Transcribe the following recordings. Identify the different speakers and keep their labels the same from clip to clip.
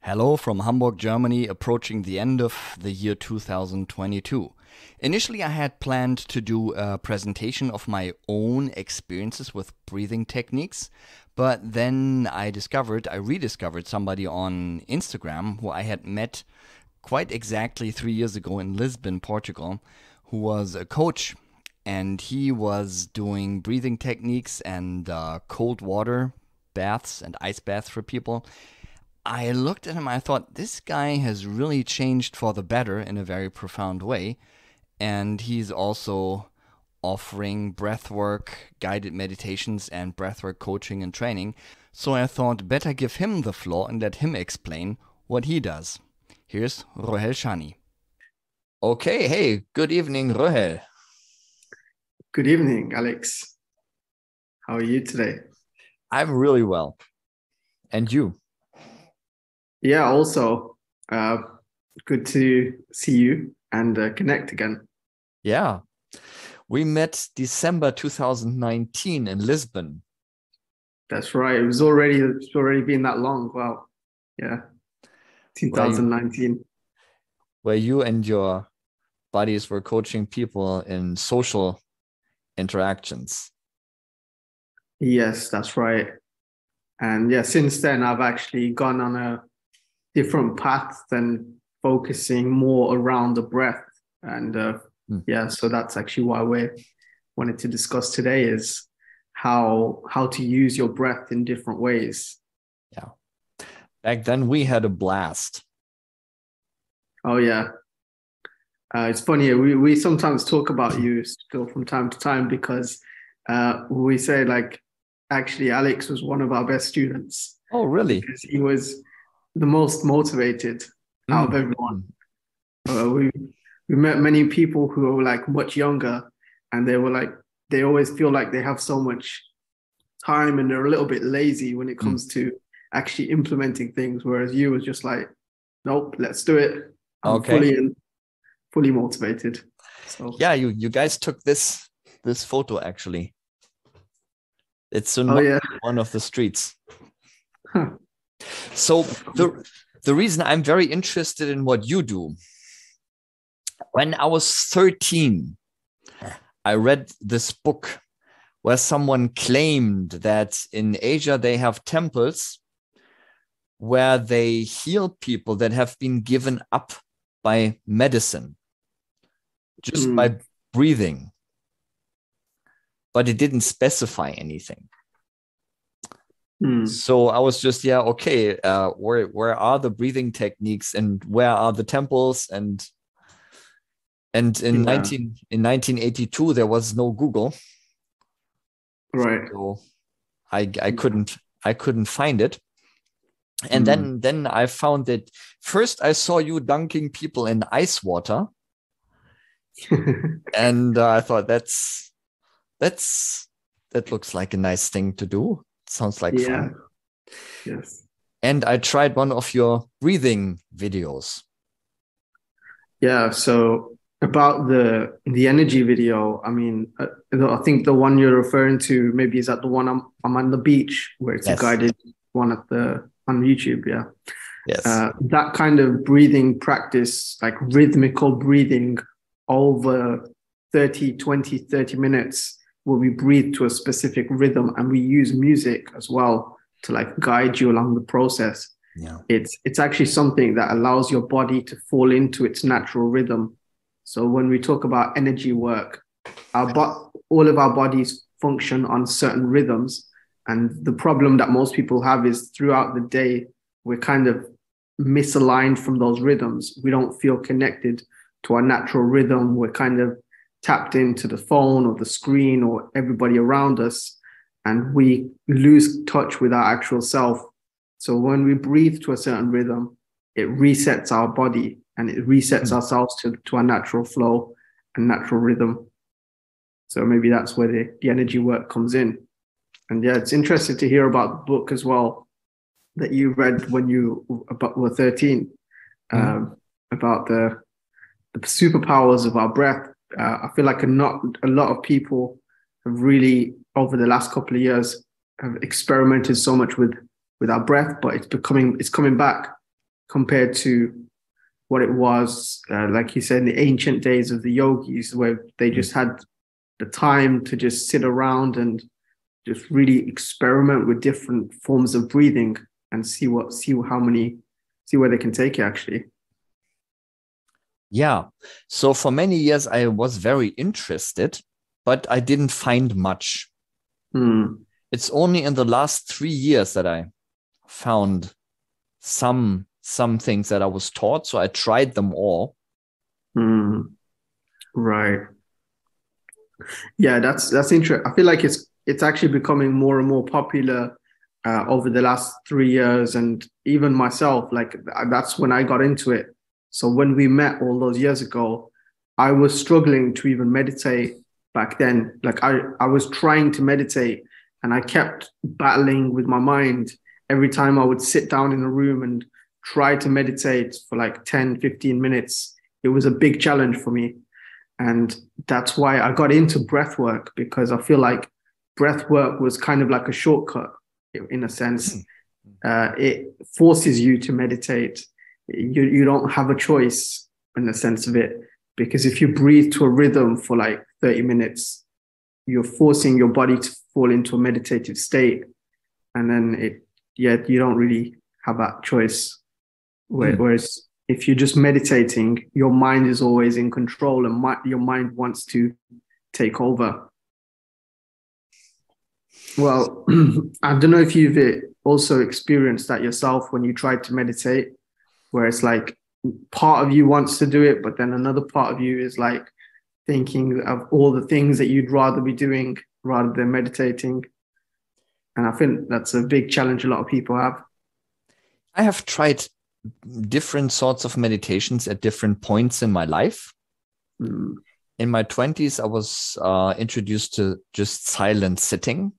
Speaker 1: Hello from Hamburg, Germany, approaching the end of the year 2022. Initially, I had planned to do a presentation of my own experiences with breathing techniques, but then I rediscovered somebody on Instagram who I had met quite exactly 3 years ago in Lisbon, Portugal, who was a coach, and he was doing breathing techniques and cold water baths and ice baths for people. I looked at him, I thought, this guy has really changed for the better in a very profound way. And he's also offering breathwork, guided meditations, and breathwork coaching and training. So I thought, better give him the floor and let him explain what he does. Here's Rohel Shani. Okay, hey, good evening, Rohel.
Speaker 2: Good evening, Alex. How are you today?
Speaker 1: I'm really well. And you?
Speaker 2: Yeah, also good to see you and connect again.
Speaker 1: Yeah, we met December 2019 in Lisbon.
Speaker 2: That's right. It's already been that long. Wow. Yeah. 2019.
Speaker 1: Where you and your buddies were coaching people in social interactions.
Speaker 2: Yes, that's right. And yeah, since then I've actually gone on a different path than focusing more around the breath. And yeah, so that's actually why we wanted to discuss today is how to use your breath in different ways.
Speaker 1: Yeah. Back then we had a blast.
Speaker 2: Oh yeah. It's funny, we sometimes talk about you still from time to time because we say like actually Alex was one of our best students.
Speaker 1: Oh, really?
Speaker 2: Because he was the most motivated out of everyone. We met many people who were like much younger, and they always feel like they have so much time and they're a little bit lazy when it comes to actually implementing things. Whereas you was just like, nope, let's do it. I'm fully motivated. So
Speaker 1: yeah, you guys took this photo actually. It's in one of the streets.
Speaker 2: Huh.
Speaker 1: So the reason I'm very interested in what you do, when I was 13, I read this book where someone claimed that in Asia they have temples where they heal people that have been given up by medicine, just by breathing. But it didn't specify anything. So I was just, where are the breathing techniques and where are the temples? And in 1982 there was no Google,
Speaker 2: right?
Speaker 1: So I couldn't find it. And then I found that first I saw you dunking people in ice water, and I thought that looks like a nice thing to do. Sounds like fun.
Speaker 2: Yes.
Speaker 1: And I tried one of your breathing videos.
Speaker 2: Yeah. So about the energy video, I mean, I think the one you're referring to maybe is that the one I'm on the beach where it's a guided one on YouTube. Yeah.
Speaker 1: Yes.
Speaker 2: That kind of breathing practice, like rhythmical breathing over 30 minutes, where we breathe to a specific rhythm and we use music as well to like guide you along the process.
Speaker 1: Yeah.
Speaker 2: It's actually something that allows your body to fall into its natural rhythm. So when we talk about energy work, all of our bodies function on certain rhythms. And the problem that most people have is throughout the day, we're kind of misaligned from those rhythms. We don't feel connected to our natural rhythm. We're kind of tapped into the phone or the screen or everybody around us, and we lose touch with our actual self. So when we breathe to a certain rhythm, it resets our body and it resets ourselves to our natural flow and natural rhythm. So maybe that's where the energy work comes in. And yeah, it's interesting to hear about the book as well that you read when you were 13, about the superpowers of our breath. I feel like a lot of people have really, over the last couple of years, have experimented so much with our breath, but it's coming back. compared to what it was, like you said, in the ancient days of the yogis, where they just had the time to just sit around and just really experiment with different forms of breathing and see where they can take it actually.
Speaker 1: Yeah. So for many years, I was very interested, but I didn't find much. It's only in the last 3 years that I found some things that I was taught. So I tried them all.
Speaker 2: Right. Yeah, that's interesting. I feel like it's actually becoming more and more popular over the last 3 years, and even myself, like that's when I got into it. So when we met all those years ago, I was struggling to even meditate back then. Like I was trying to meditate and I kept battling with my mind every time I would sit down in a room and try to meditate for like 10, 15 minutes. It was a big challenge for me. And that's why I got into breath work, because I feel like breath work was kind of like a shortcut in a sense. It forces you to meditate. You don't have a choice in the sense of it, because if you breathe to a rhythm for like 30 minutes, you're forcing your body to fall into a meditative state. And then you don't really have that choice. Whereas if you're just meditating, your mind is always in control and your mind wants to take over. Well, I don't know if you've also experienced that yourself when you try to meditate, where it's like part of you wants to do it, but then another part of you is like thinking of all the things that you'd rather be doing rather than meditating. And I think that's a big challenge a lot of people have.
Speaker 1: I have tried different sorts of meditations at different points in my life. In my 20s, I was introduced to just silent sitting,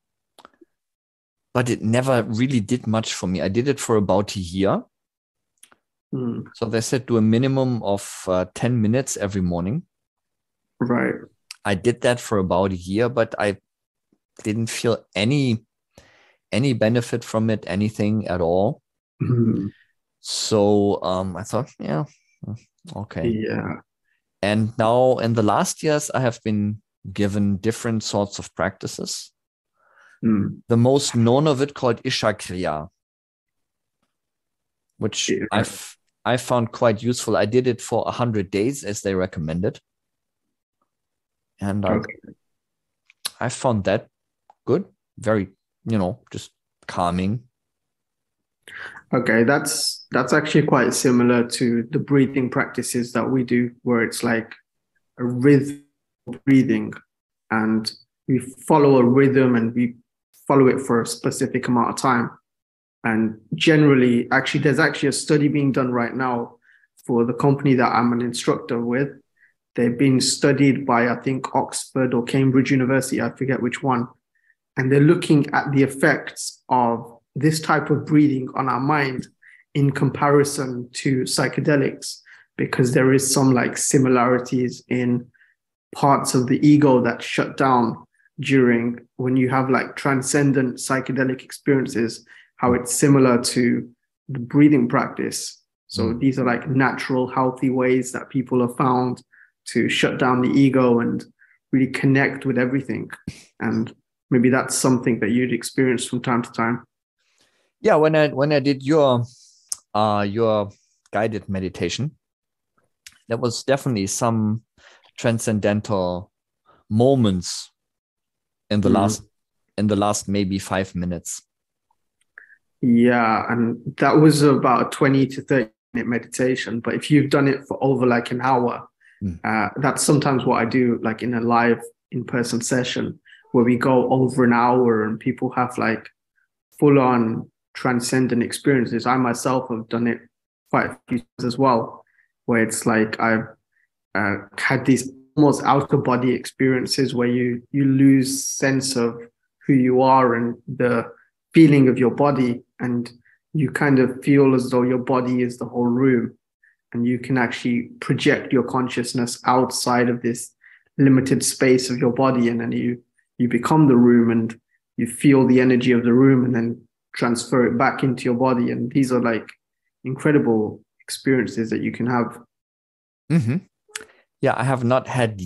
Speaker 1: but it never really did much for me. I did it for about a year. So they said do a minimum of 10 minutes every morning.
Speaker 2: Right.
Speaker 1: I did that for about a year, but I didn't feel any benefit from it, anything at all. So I thought, yeah, okay.
Speaker 2: Yeah.
Speaker 1: And now in the last years, I have been given different sorts of practices. The most known of it called Ishakriya, which I found quite useful. I did it for 100 days as they recommended. And I found that good, very, just calming.
Speaker 2: Okay, that's actually quite similar to the breathing practices that we do, where it's like a rhythm breathing, and we follow a rhythm and we follow it for a specific amount of time. And generally, actually, there's actually a study being done right now for the company that I'm an instructor with. They've been studied by, I think, Oxford or Cambridge University, I forget which one. And they're looking at the effects of this type of breathing on our mind in comparison to psychedelics, because there is some like similarities in parts of the ego that shut down during when you have like transcendent psychedelic experiences, how it's similar to the breathing practice. So these are like natural, healthy ways that people have found to shut down the ego and really connect with everything. And maybe that's something that you'd experience from time to time.
Speaker 1: Yeah, when I did your guided meditation, there was definitely some transcendental moments in the last maybe 5 minutes.
Speaker 2: Yeah, and that was about a 20 to 30-minute meditation. But if you've done it for over like an hour, that's sometimes what I do, like in a live in-person session where we go over an hour and people have like full-on transcendent experiences. I myself have done it quite a few times as well, where it's like I've had these almost out-of-body experiences where you lose sense of who you are and the feeling of your body, and you kind of feel as though your body is the whole room, and you can actually project your consciousness outside of this limited space of your body, and then you become the room and you feel the energy of the room and then transfer it back into your body. And these are like incredible experiences that you can have.
Speaker 1: Mm-hmm. Yeah, I have not had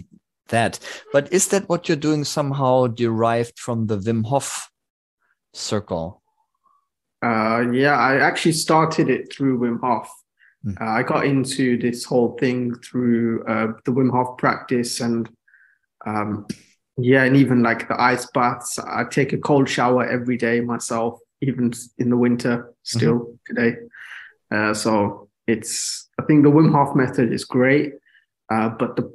Speaker 1: that. But is that what you're doing somehow derived from the Wim Hof circle?
Speaker 2: Yeah, I actually started it through Wim Hof.
Speaker 1: Mm.
Speaker 2: I got into this whole thing through the Wim Hof practice, and yeah, and even like the ice baths. I take a cold shower every day myself, even in the winter, still today. So I think the Wim Hof method is great, but the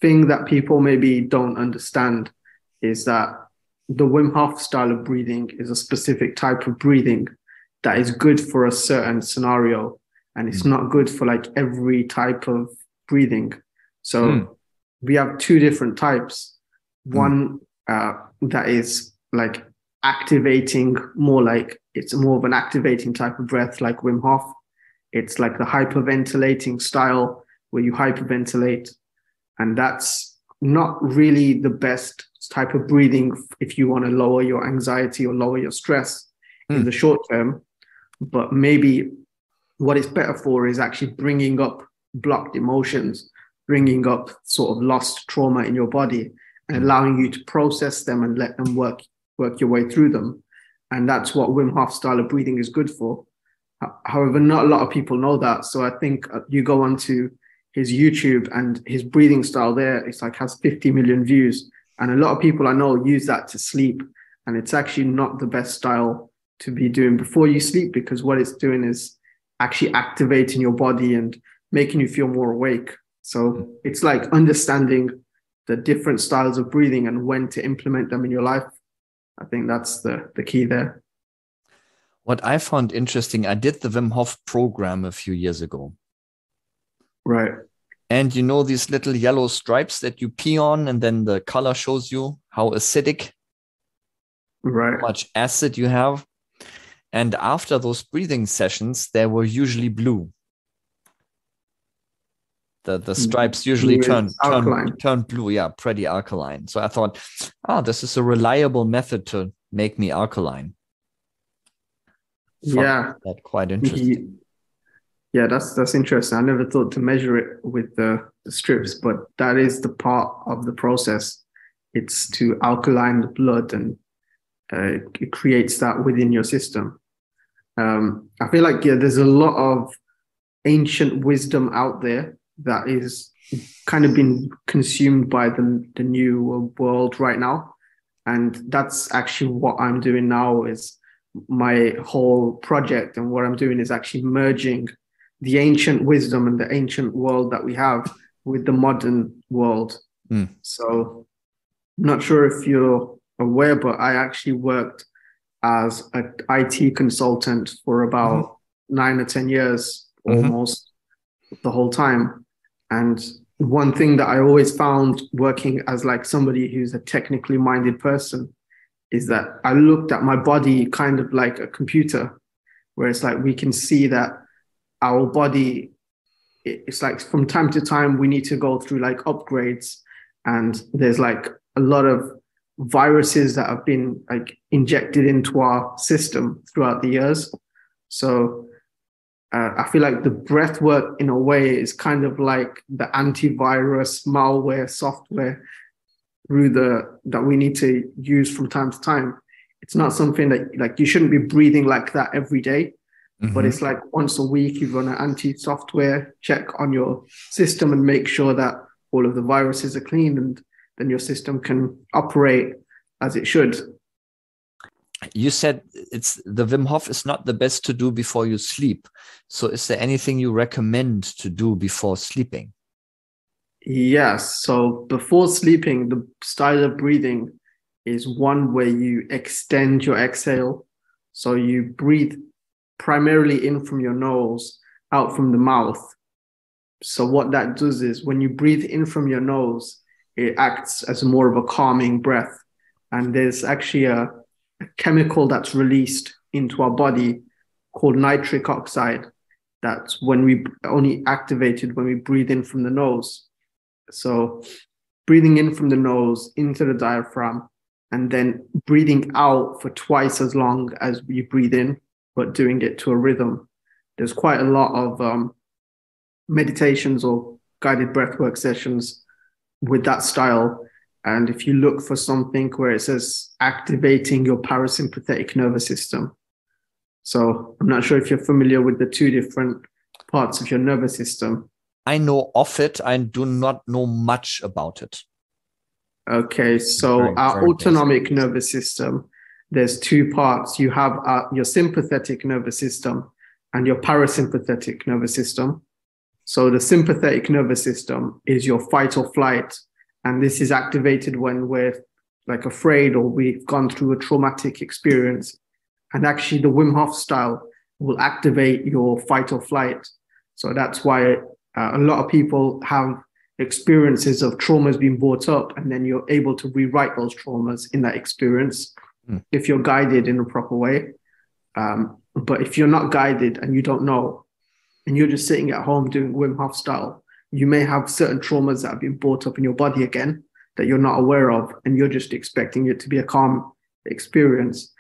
Speaker 2: thing that people maybe don't understand is that the Wim Hof style of breathing is a specific type of breathing that is good for a certain scenario, and it's not good for like every type of breathing. So we have two different types. One that is like activating, more like it's more of an activating type of breath, like Wim Hof. It's like the hyperventilating style where you hyperventilate, and that's not really the best type of breathing if you want to lower your anxiety or lower your stress in the short term. But maybe what it's better for is actually bringing up blocked emotions, bringing up sort of lost trauma in your body, and allowing you to process them and let them work your way through them. And that's what Wim Hof style of breathing is good for. However, not a lot of people know that. So I think you go onto his YouTube and his breathing style there, it's like has 50 million views. And a lot of people I know use that to sleep. And it's actually not the best style to be doing before you sleep, because what it's doing is actually activating your body and making you feel more awake. So it's like understanding the different styles of breathing and when to implement them in your life. I think that's the key there.
Speaker 1: What I found interesting, I did the Wim Hof program a few years ago.
Speaker 2: Right.
Speaker 1: And you know these little yellow stripes that you pee on, and then the color shows you how acidic,
Speaker 2: right,
Speaker 1: how much acid you have. And after those breathing sessions, they were usually blue. The stripes usually turn blue, yeah, pretty alkaline. So I thought, this is a reliable method to make me alkaline.
Speaker 2: Yeah,
Speaker 1: that's quite interesting.
Speaker 2: Yeah, that's interesting. I never thought to measure it with the strips, but that is the part of the process. It's to alkaline the blood, and it creates that within your system. I feel like there's a lot of ancient wisdom out there that is kind of been consumed by the new world right now, and that's actually what I'm doing now. Is my whole project, and what I'm doing is actually merging the ancient wisdom and the ancient world that we have with the modern world. So I'm not sure if you're aware, but I actually worked as an IT consultant for about 9 or 10 years, almost the whole time. And one thing that I always found working as like somebody who's a technically minded person is that I looked at my body kind of like a computer, where it's like we can see that our body, it's like from time to time we need to go through like upgrades, and there's like a lot of viruses that have been like injected into our system throughout the years. So I feel like the breath work in a way is kind of like the antivirus malware software that we need to use from time to time. It's not something that like you shouldn't be breathing like that every day, but it's like once a week you run an anti-software check on your system and make sure that all of the viruses are clean, and then your system can operate as it should.
Speaker 1: You said the Wim Hof is not the best to do before you sleep. So is there anything you recommend to do before sleeping?
Speaker 2: Yes. So before sleeping, the style of breathing is one where you extend your exhale. So you breathe primarily in from your nose, out from the mouth. So what that does is when you breathe in from your nose, it acts as more of a calming breath. And there's actually a chemical that's released into our body called nitric oxide. That's when we only activated when we breathe in from the nose. So breathing in from the nose into the diaphragm, and then breathing out for twice as long as you breathe in, but doing it to a rhythm. there's quite a lot of meditations or guided breathwork sessions with that style. And if you look for something where it says activating your parasympathetic nervous system. So I'm not sure if you're familiar with the two different parts of your nervous system.
Speaker 1: I know of it. I do not know much about it.
Speaker 2: Okay, so our autonomic nervous system, there's two parts. You have your sympathetic nervous system and your parasympathetic nervous system. So the sympathetic nervous system is your fight or flight. And this is activated when we're like afraid or we've gone through a traumatic experience. And actually the Wim Hof style will activate your fight or flight. So that's why a lot of people have experiences of traumas being brought up, and then you're able to rewrite those traumas in that experience if you're guided in a proper way. But if you're not guided and you don't know, and you're just sitting at home doing Wim Hof style, you may have certain traumas that have been brought up in your body again that you're not aware of, and you're just expecting it to be a calm experience.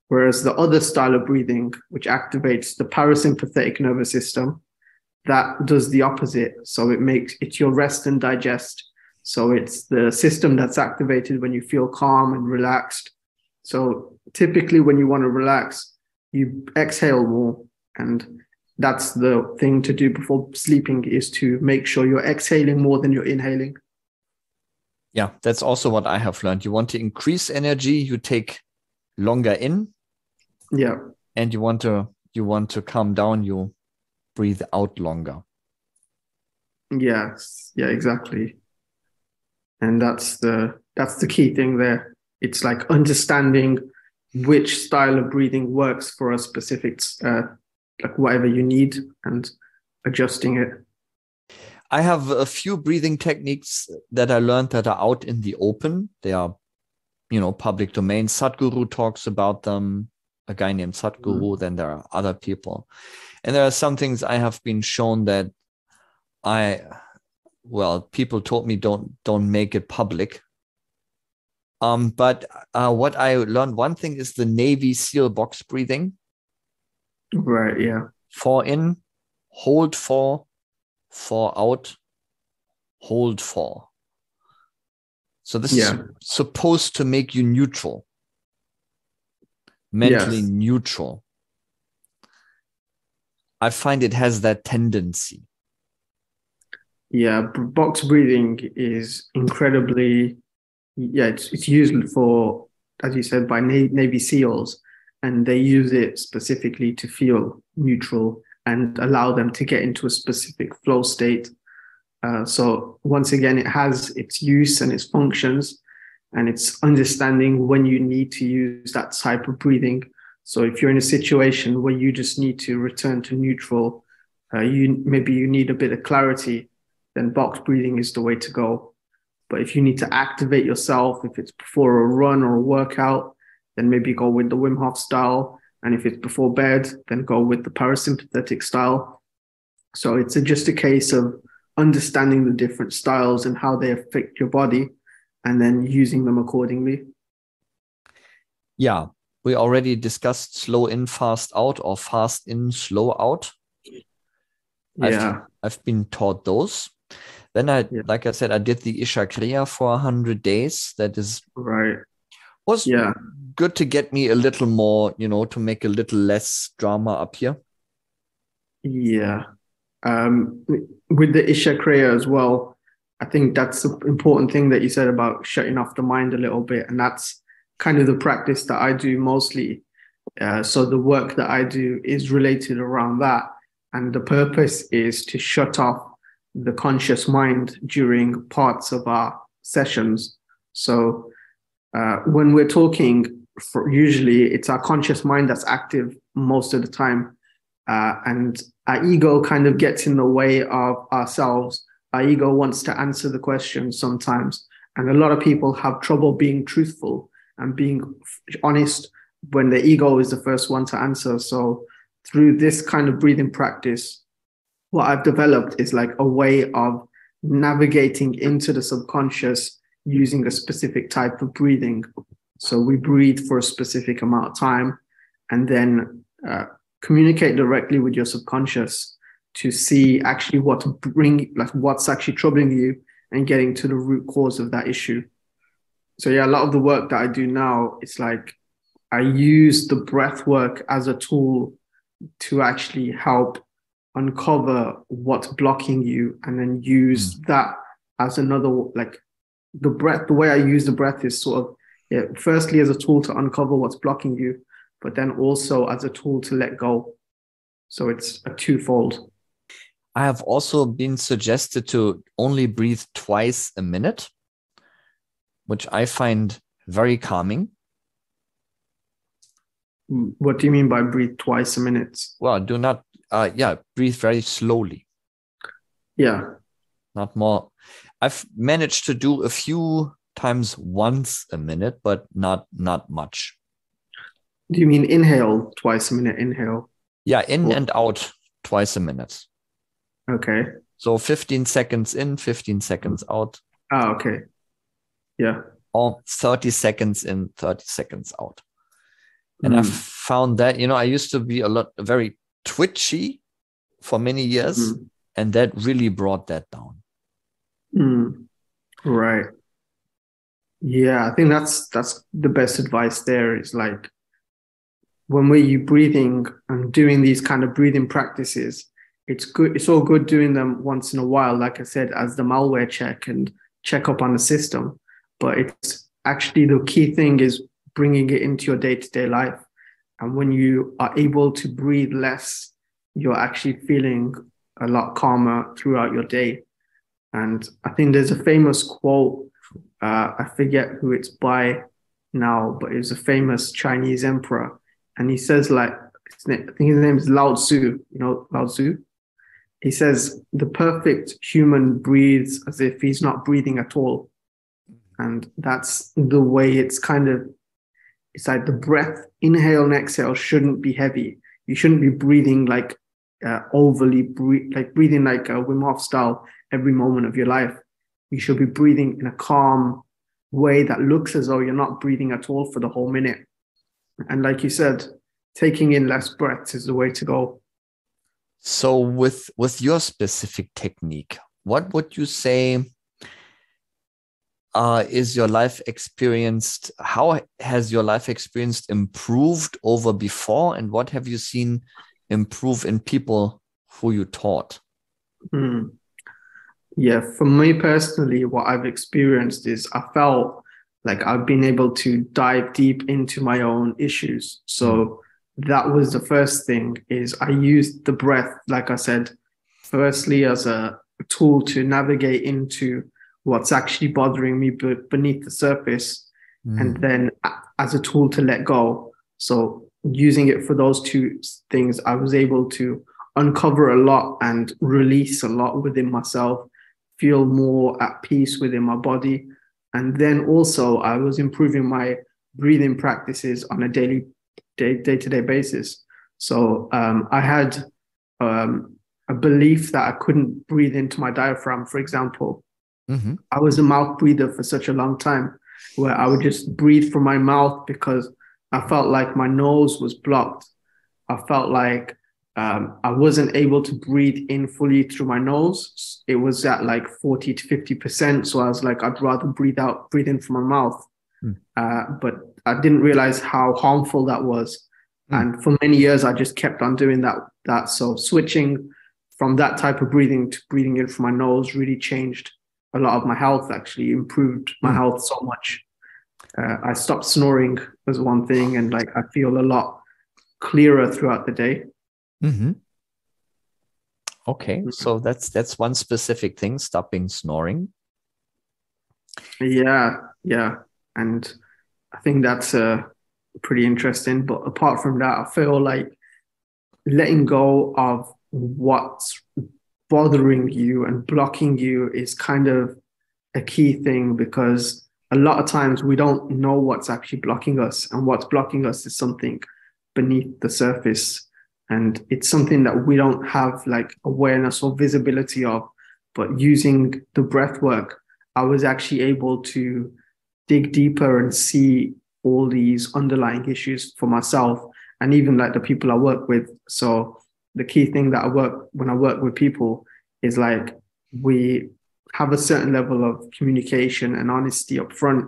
Speaker 2: Whereas the other style of breathing, which activates the parasympathetic nervous system, that does the opposite. So it's your rest and digest. So it's the system that's activated when you feel calm and relaxed. So typically when you want to relax, you exhale more. And that's the thing to do before sleeping, is to make sure you're exhaling more than you're inhaling.
Speaker 1: Yeah, that's also what I have learned. You want to increase energy, you take longer in.
Speaker 2: Yeah.
Speaker 1: And you want to calm down, you breathe out longer.
Speaker 2: Yes, yeah, exactly. And that's the key thing there. It's like understanding which style of breathing works for a specific, like whatever you need, and adjusting it.
Speaker 1: I have a few breathing techniques that I learned that are out in the open. They are, public domain. Sadhguru talks about them. A guy named Sadhguru. Then there are other people. And there are some things I have been shown that people told me don't make it public. But what I learned, one thing is the Navy SEAL box breathing.
Speaker 2: Right, yeah.
Speaker 1: 4 in, hold 4, 4 out, hold 4. So this is supposed to make you neutral. Mentally neutral. I find it has that tendency.
Speaker 2: Yeah, box breathing is incredibly, it's used for, as you said, by Navy SEALs, and they use it specifically to feel neutral and allow them to get into a specific flow state. So once again, it has its use and its functions, and it's understanding when you need to use that type of breathing. So if you're in a situation where you just need to return to neutral, maybe you need a bit of clarity, then box breathing is the way to go. But if you need to activate yourself, if it's before a run or a workout, then maybe go with the Wim Hof style. And if it's before bed, then go with the parasympathetic style. So it's just a case of understanding the different styles and how they affect your body, and then using them accordingly.
Speaker 1: Yeah, we already discussed slow in, fast out, or fast in, slow out.
Speaker 2: Yeah.
Speaker 1: I've been taught those. Then like I said, I did the Isha Kriya for 100 days. That is was good to get me a little more, to make a little less drama up here.
Speaker 2: Yeah. With the Isha Kriya as well, I think that's the important thing that you said about shutting off the mind a little bit. And that's kind of the practice that I do mostly. So the work that I do is related around that. And the purpose is to shut off the conscious mind during parts of our sessions. So when we're talking, usually it's our conscious mind that's active most of the time. And our ego kind of gets in the way of ourselves. Our ego wants to answer the questions sometimes. And a lot of people have trouble being truthful and being honest when the ego is the first one to answer. So through this kind of breathing practice, what I've developed is like a way of navigating into the subconscious using a specific type of breathing. So we breathe for a specific amount of time, and then communicate directly with your subconscious to see actually what's actually troubling you and getting to the root cause of that issue. So yeah, a lot of the work that I do now, it's like I use the breath work as a tool to actually help uncover what's blocking you, and then use that as another, like the breath, the way I use the breath is sort of, yeah, firstly as a tool to uncover what's blocking you, but then also as a tool to let go. So it's a twofold.
Speaker 1: I have also been suggested to only breathe twice a minute, which I find very calming.
Speaker 2: What do you mean by breathe twice a minute?
Speaker 1: Well, do not, breathe very slowly.
Speaker 2: Yeah.
Speaker 1: Not more. I've managed to do a few times once a minute, but not much.
Speaker 2: Do you mean inhale twice a minute? Inhale.
Speaker 1: Yeah, in and out twice a minute.
Speaker 2: Okay.
Speaker 1: So 15 seconds in, 15 seconds out.
Speaker 2: Ah, okay. Yeah.
Speaker 1: Or 30 seconds in, 30 seconds out. And I found that, I used to be very twitchy for many years, and that really brought that down.
Speaker 2: Right. Yeah, I think that's the best advice there. Is like, when we're breathing and doing these kind of breathing practices, it's good. It's all good doing them once in a while, like I said, as the malware check and check up on the system. But it's actually, the key thing is bringing it into your day-to-day life. And when you are able to breathe less, you're actually feeling a lot calmer throughout your day. And I think there's a famous quote, I forget who it's by now, but it was a famous Chinese emperor. And he says, like, I think his name is Lao Tzu, Lao Tzu. He says, the perfect human breathes as if he's not breathing at all. And that's the way it's like the breath, inhale and exhale shouldn't be heavy. You shouldn't be breathing like breathing like a Wim Hof style every moment of your life. You should be breathing in a calm way that looks as though you're not breathing at all for the whole minute. And like you said, taking in less breaths is the way to go.
Speaker 1: So with your specific technique, what would you say is your life experience? How has your life experience improved over before? And what have you seen improve in people who you taught?
Speaker 2: Yeah, for me personally, what I've experienced is I felt like I've been able to dive deep into my own issues. So that was the first thing, is I used the breath, like I said, firstly as a tool to navigate into what's actually bothering me beneath the surface, and then as a tool to let go. So using it for those two things, I was able to uncover a lot and release a lot within myself, feel more at peace within my body. And then also I was improving my breathing practices on a day-to-day basis. So I had a belief that I couldn't breathe into my diaphragm, for example. I was a mouth breather for such a long time, where I would just breathe from my mouth because I felt like my nose was blocked. I felt like I wasn't able to breathe in fully through my nose. It was at like 40 to 50%. So I was like, I'd rather breathe in from my mouth. But I didn't realize how harmful that was. And for many years, I just kept on doing that. So switching from that type of breathing to breathing in from my nose really changed a lot of my health, actually improved my health so much. I stopped snoring was one thing, and like I feel a lot clearer throughout the day.
Speaker 1: Okay, so that's one specific thing, stopping snoring.
Speaker 2: Yeah, and I think that's pretty interesting. But apart from that, I feel like letting go of what's bothering you and blocking you is kind of a key thing, because a lot of times we don't know what's actually blocking us, and what's blocking us is something beneath the surface, and it's something that we don't have like awareness or visibility of. But using the breath work, I was actually able to dig deeper and see all these underlying issues for myself, and even like the people I work with. So the key thing that when I work with people is like we have a certain level of communication and honesty up front,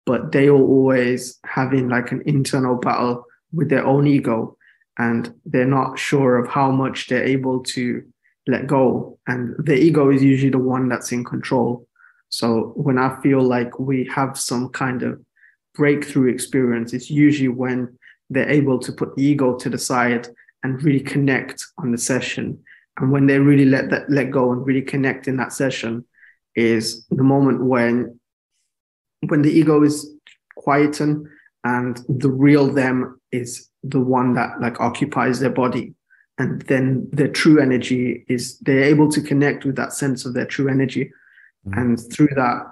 Speaker 2: but they are always having like an internal battle with their own ego, and they're not sure of how much they're able to let go. And the ego is usually the one that's in control. So when I feel like we have some kind of breakthrough experience, it's usually when they're able to put the ego to the side and really connect on the session. And when they really let go and really connect in that session is the moment when the ego is quietened and the real them is the one that like occupies their body. And then their true energy is they're able to connect with that sense of their true energy. Mm-hmm. And through that,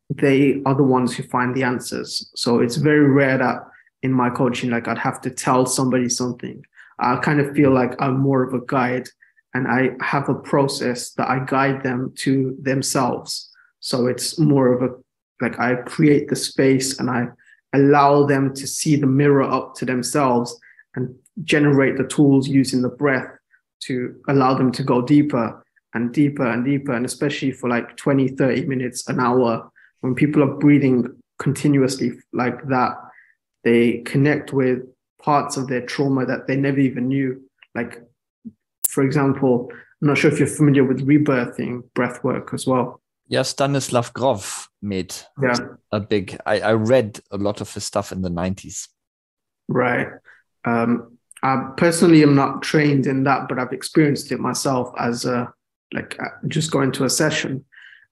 Speaker 2: they are the ones who find the answers. So it's very rare that in my coaching, like I'd have to tell somebody something. I kind of feel like I'm more of a guide, and I have a process that I guide them to themselves. So it's more of a, like I create the space and I allow them to see the mirror up to themselves and generate the tools using the breath to allow them to go deeper and deeper and deeper. And especially for like 20, 30 minutes, an hour, when people are breathing continuously like that, they connect with parts of their trauma that they never even knew. Like, for example, I'm not sure if you're familiar with rebirthing breath work as well.
Speaker 1: Yeah, Stanislav Grof made a big, I read a lot of his stuff in the 90s.
Speaker 2: Right. I personally am not trained in that, but I've experienced it myself as just going to a session.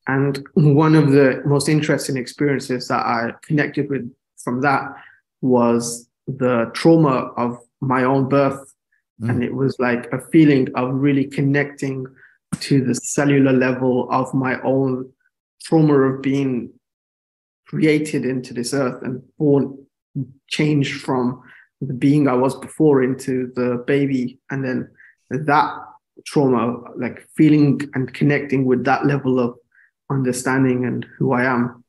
Speaker 2: And one of the most interesting experiences that I connected with from that was the trauma of my own birth. And it was like a feeling of really connecting to the cellular level of my own trauma of being created into this earth and born, changed from the being I was before into the baby. And then that trauma, like feeling and connecting with that level of understanding and who I am,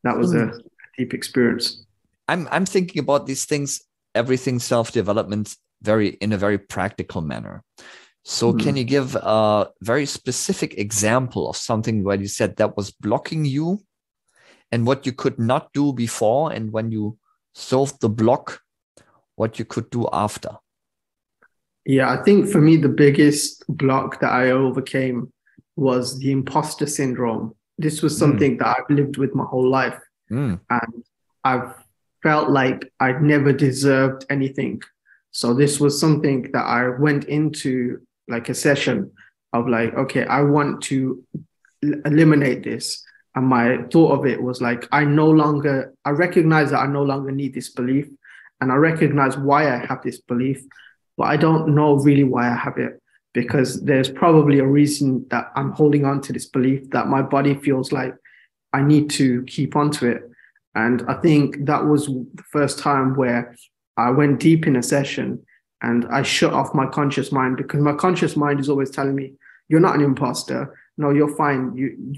Speaker 2: that was a deep experience.
Speaker 1: I'm thinking about these things, everything self-development, in a very practical manner. So can you give a very specific example of something where you said that was blocking you and what you could not do before, and when you solved the block, what you could do after?
Speaker 2: Yeah, I think for me, the biggest block that I overcame was the imposter syndrome. This was something that I've lived with my whole life. And I've felt like I'd never deserved anything. So this was something that I went into like a session of like, okay, I want to eliminate this. And my thought of it was like, I recognize that I no longer need this belief. And I recognize why I have this belief, but I don't know really why I have it, because there's probably a reason that I'm holding on to this belief that my body feels like I need to keep on to it. And I think that was the first time where I went deep in a session and I shut off my conscious mind, because my conscious mind is always telling me, you're not an imposter. No, you're fine.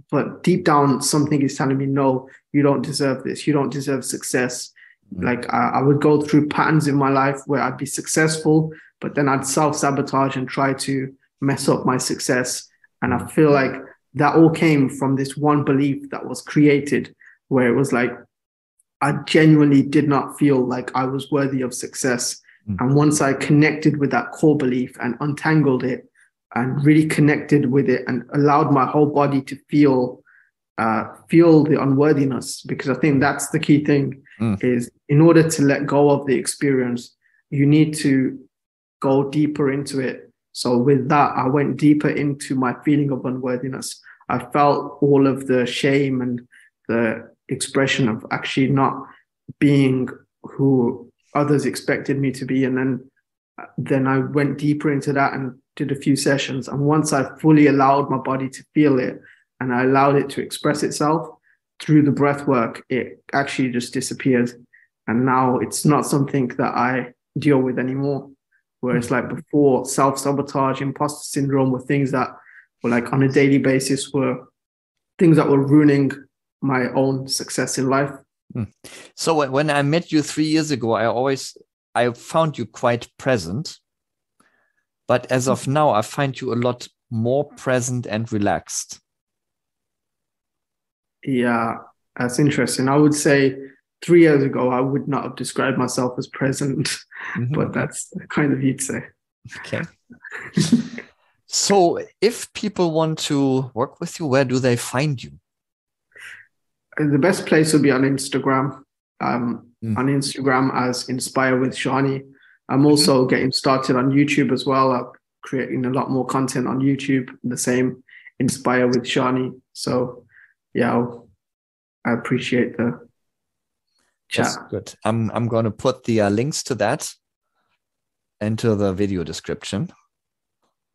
Speaker 2: But deep down, something is telling me, no, you don't deserve this. You don't deserve success. Like I would go through patterns in my life where I'd be successful, but then I'd self-sabotage and try to mess up my success. And I feel like that all came from this one belief that was created, where it was like, I genuinely did not feel like I was worthy of success. And once I connected with that core belief and untangled it and really connected with it and allowed my whole body to feel the unworthiness, because I think that's the key thing, is in order to let go of the experience, you need to go deeper into it. So with that, I went deeper into my feeling of unworthiness. I felt all of the shame and the expression of actually not being who others expected me to be. And then I went deeper into that and did a few sessions. And once I fully allowed my body to feel it and I allowed it to express itself through the breath work, it actually just disappeared. And now it's not something that I deal with anymore. Whereas like before, self-sabotage, imposter syndrome were things that were like on a daily basis, were things that were ruining my own success in life.
Speaker 1: So when I met you 3 years ago, I always I found you quite present, but as of now, I find you a lot more present and relaxed.
Speaker 2: Yeah, that's interesting. I would say 3 years ago, I would not have described myself as present, but that's kind of you'd say.
Speaker 1: Okay. So if people want to work with you, where do they find you?
Speaker 2: The best place would be on Instagram. On Instagram as Inspire with Shani. I'm also getting started on YouTube as well. I'm creating a lot more content on YouTube, the same Inspire with Shani. So yeah, I appreciate the chat.
Speaker 1: That's good. I'm going to put the links to that into the video description.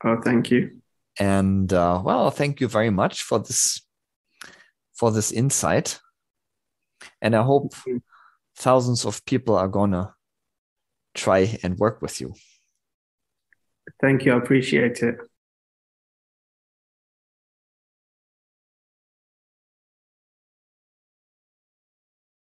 Speaker 2: Oh, thank you.
Speaker 1: And well, thank you very much for this insight. And I hope thousands of people are gonna try and work with you.
Speaker 2: Thank you. I appreciate it.